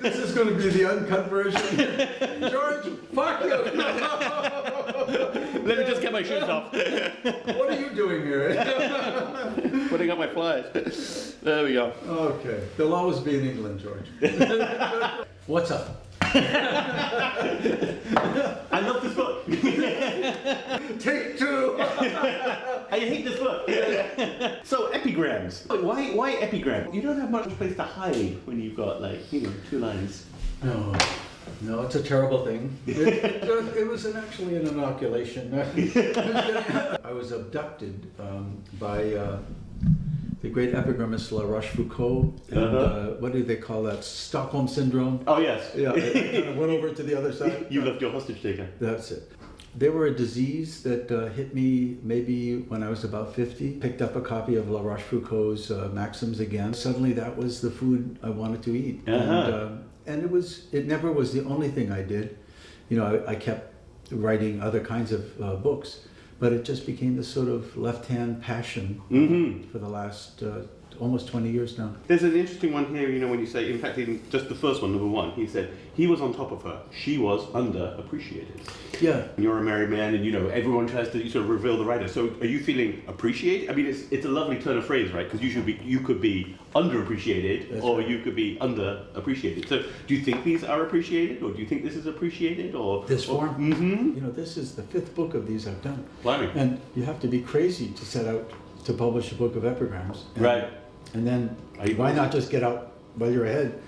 This is going to be the uncut version. George, fuck you. Let me just get my shoes off. What are you doing here? Putting up my flies. There we go. Okay. They'll always be in England, George. What's up? I love this book. Take two. I hate this book. So epigrams. Why epigram? You don't have much place to hide when you've got two lines. No, it's a terrible thing. It was actually an inoculation. I was abducted by the great epigrammist La Rochefoucauld. And, what do they call that? Stockholm Syndrome? Oh, yes. Yeah, I kind of went over to the other side. You left your hostage taker. That's it. They were a disease that hit me maybe when I was about 50. Picked up a copy of La Rochefoucauld's Maxims again. Suddenly that was the food I wanted to eat. And it never was the only thing I did. I kept writing other kinds of books, but it just became this sort of left-hand passion for the last almost 20 years now. There's an interesting one here, when you say, in fact, in just the first one, number one, he said, he was on top of her, she was underappreciated. Yeah. And you're a married man, and everyone tries to sort of reveal the writer. So are you feeling appreciated? I mean, it's a lovely turn of phrase, right? Because you could be underappreciated, That's or right. you could be underappreciated. So do you think these are appreciated, or do you think this is appreciated, or This form? Mm-hmm. This is the 5th book of these I've done. Blimey. And you have to be crazy to set out to publish a book of epigrams. Right. And then why not just get out while you're ahead?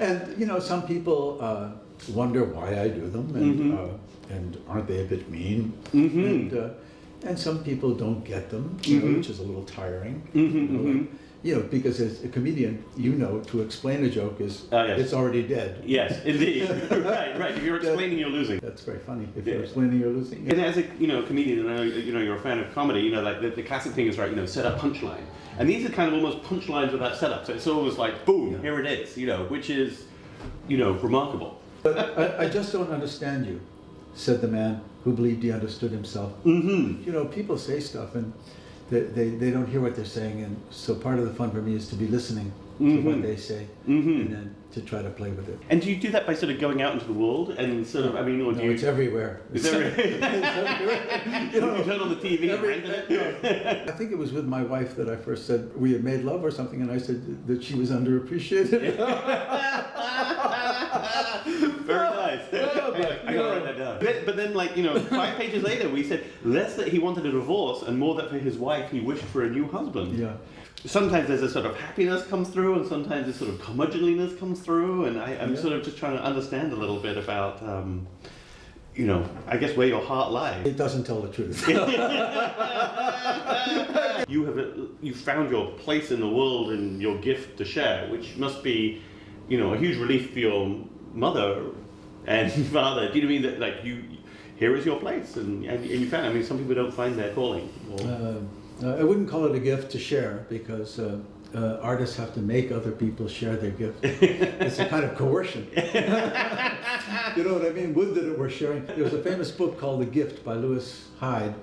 And some people wonder why I do them, and aren't they a bit mean? And some people don't get them, which is a little tiring. Because as a comedian, to explain a joke is it's already dead. Yes, indeed. right. If you're explaining, you're losing. That's very funny. If you're explaining, you're losing. And as a comedian, and I know you're a fan of comedy. Like the classic thing is set up punchline, and these are kind of almost punchlines without setup. So it's always like boom, here it is. Which is remarkable. But I just don't understand you, said the man who believed he understood himself. People say stuff and they don't hear what they're saying, and so part of the fun for me is to be listening to what they say and then to try to play with it. And do you do that by sort of going out into the world and sort of, or do you... It's everywhere. It's everywhere. You turn on the TV and rent it? I think it was with my wife that I first said we had made love or something, and I said that she was underappreciated. Very nice. I gotta write that down. But then, 5 pages later, we said less that he wanted a divorce and more that for his wife he wished for a new husband. Yeah. Sometimes there's a sort of happiness comes through, and sometimes this sort of curmudgeonliness comes through, and I'm sort of just trying to understand a little bit about, I guess where your heart lies. It doesn't tell the truth. You found your place in the world and your gift to share, which must be, a huge relief for your mother and father. Do you know what I mean? That here is your place, and you found. I mean, some people don't find their calling. I wouldn't call it a gift to share, because artists have to make other people share their gift. It's a kind of coercion. You know what I mean? Would that it were sharing. There's a famous book called The Gift by Lewis Hyde,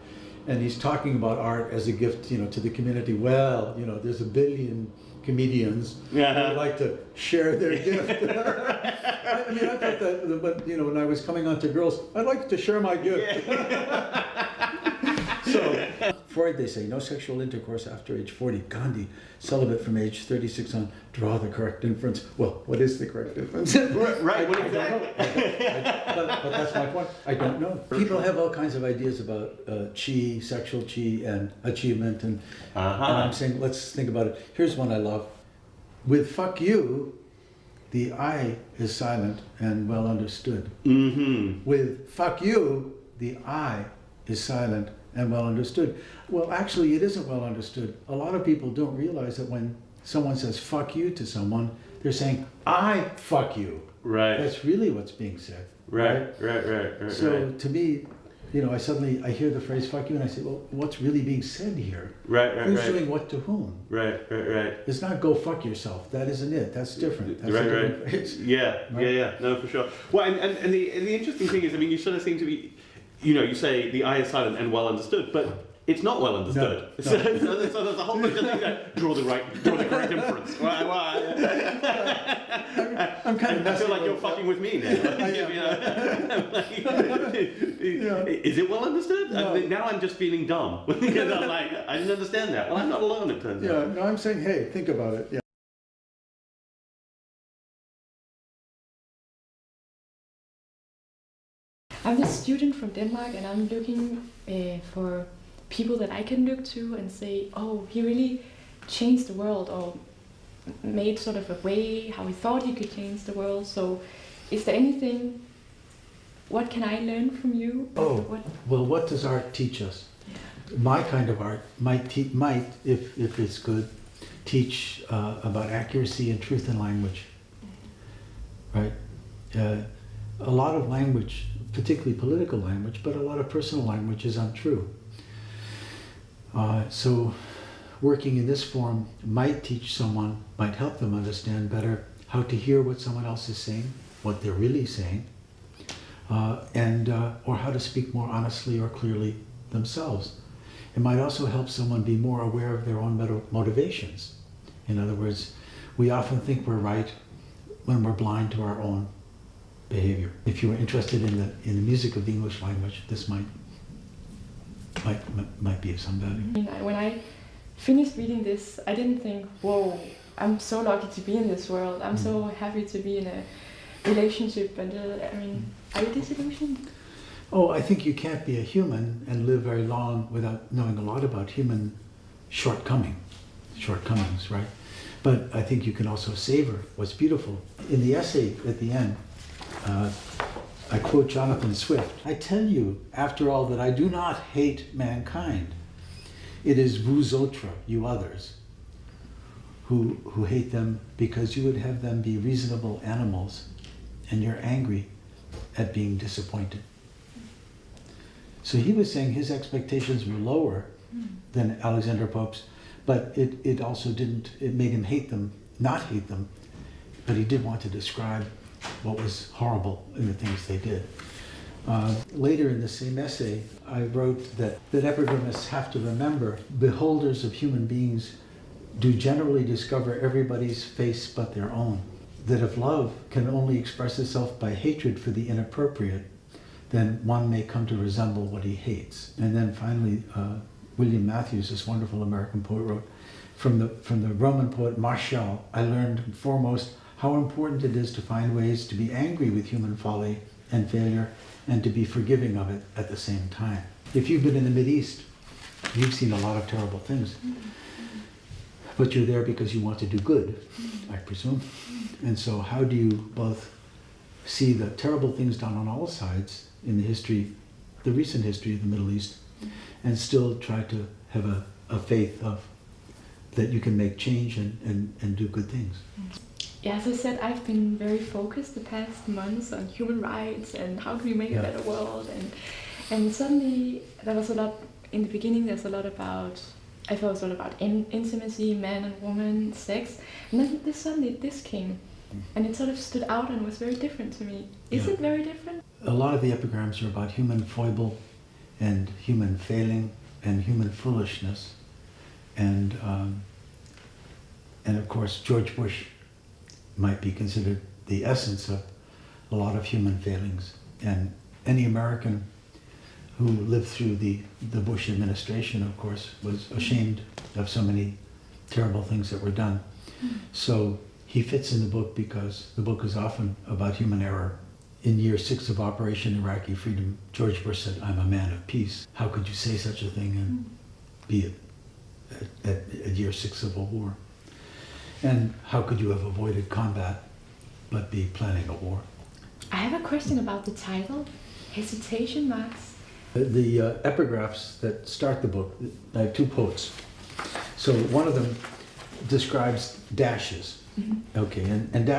and he's talking about art as a gift, to the community. Well, there's a billion comedians who would like to share their gift. I thought that, but when I was coming on to girls, I'd like to share my gift. So, Freud, they say, no sexual intercourse after age 40. Gandhi, celibate from age 36 on. Draw the correct inference. Well, what is the correct inference? Right, what exactly? But that's my point. I don't know. People have all kinds of ideas about chi, sexual chi, and achievement, and I'm saying, let's think about it. Here's one I love. With fuck you, the I is silent and well understood. With fuck you, the I is silent and well understood. Well, actually, it isn't well understood. A lot of people don't realize that when someone says fuck you to someone, they're saying, I fuck you. Right. That's really what's being said. Right. So to me, I hear the phrase fuck you and I say, well, what's really being said here? Who's doing what to whom? Right. It's not go fuck yourself. That isn't it. That's different. That's a different phrase. Yeah. No, for sure. Well, and the interesting thing is, you sort of seem to be, you say the I is silent and well understood, but it's not well understood. No. So there's a whole bunch of things that draw the correct inference. I'm kind of I feel like you're fucking with me now. Is it well understood? No. Now I'm just feeling dumb because I'm like, I didn't understand that. Well, I'm not alone, it turns out. Yeah, no, I'm saying, hey, think about it. Yeah. I'm a student from Denmark, and I'm looking for people that I can look to and say, oh, he really changed the world, or made sort of a way how he thought he could change the world. So is there anything, what can I learn from you? Well, what does art teach us? Yeah. My kind of art might, if it's good, teach about accuracy and truth in language, right? A lot of language, particularly political language, but a lot of personal language is untrue. So working in this form might teach someone, might help them understand better how to hear what someone else is saying, what they're really saying, or how to speak more honestly or clearly themselves. It might also help someone be more aware of their own motivations. In other words, we often think we're right when we're blind to our own behavior. If you were interested in the music of the English language, this might be of some value. When I finished reading this, I didn't think, whoa, I'm so lucky to be in this world. I'm so happy to be in a relationship. And are you disillusioned? Oh, I think you can't be a human and live very long without knowing a lot about human shortcomings, right? But I think you can also savor what's beautiful. In the essay at the end, I quote Jonathan Swift. I tell you, after all, that I do not hate mankind. It is vous autres, you others, who hate them because you would have them be reasonable animals and you're angry at being disappointed. So he was saying his expectations were lower than Alexander Pope's, but it also didn't, it made him hate them, not hate them, but he did want to describe what was horrible in the things they did. Later in the same essay, I wrote that epigrammatists have to remember, beholders of human beings do generally discover everybody's face but their own. That if love can only express itself by hatred for the inappropriate, then one may come to resemble what he hates. And then finally, William Matthews, this wonderful American poet, wrote, from the Roman poet Martial, I learned foremost how important it is to find ways to be angry with human folly and failure and to be forgiving of it at the same time. If you've been in the Mideast, you've seen a lot of terrible things. But you're there because you want to do good, I presume. And so how do you both see the terrible things done on all sides in the recent history of the Middle East, and still try to have a faith that you can make change and do good things? Yeah, as I said, I've been very focused the past months on human rights and how can we make a better world. And suddenly there was a lot, in the beginning there's a lot about, I thought it was all about intimacy, man and woman, sex. And then suddenly this came and it sort of stood out and was very different to me. Is it very different? A lot of the epigrams are about human foible and human failing and human foolishness. And of course, George Bush might be considered the essence of a lot of human failings. And any American who lived through the Bush administration, of course, was ashamed of so many terrible things that were done. So he fits in the book because the book is often about human error. In year 6 of Operation Iraqi Freedom, George Bush said, I'm a man of peace. How could you say such a thing and be at year 6 of a war? And how could you have avoided combat but be planning a war? I have a question about the title, hesitation marks. The epigraphs that start the book, I have 2 quotes. So one of them describes dashes. Okay, and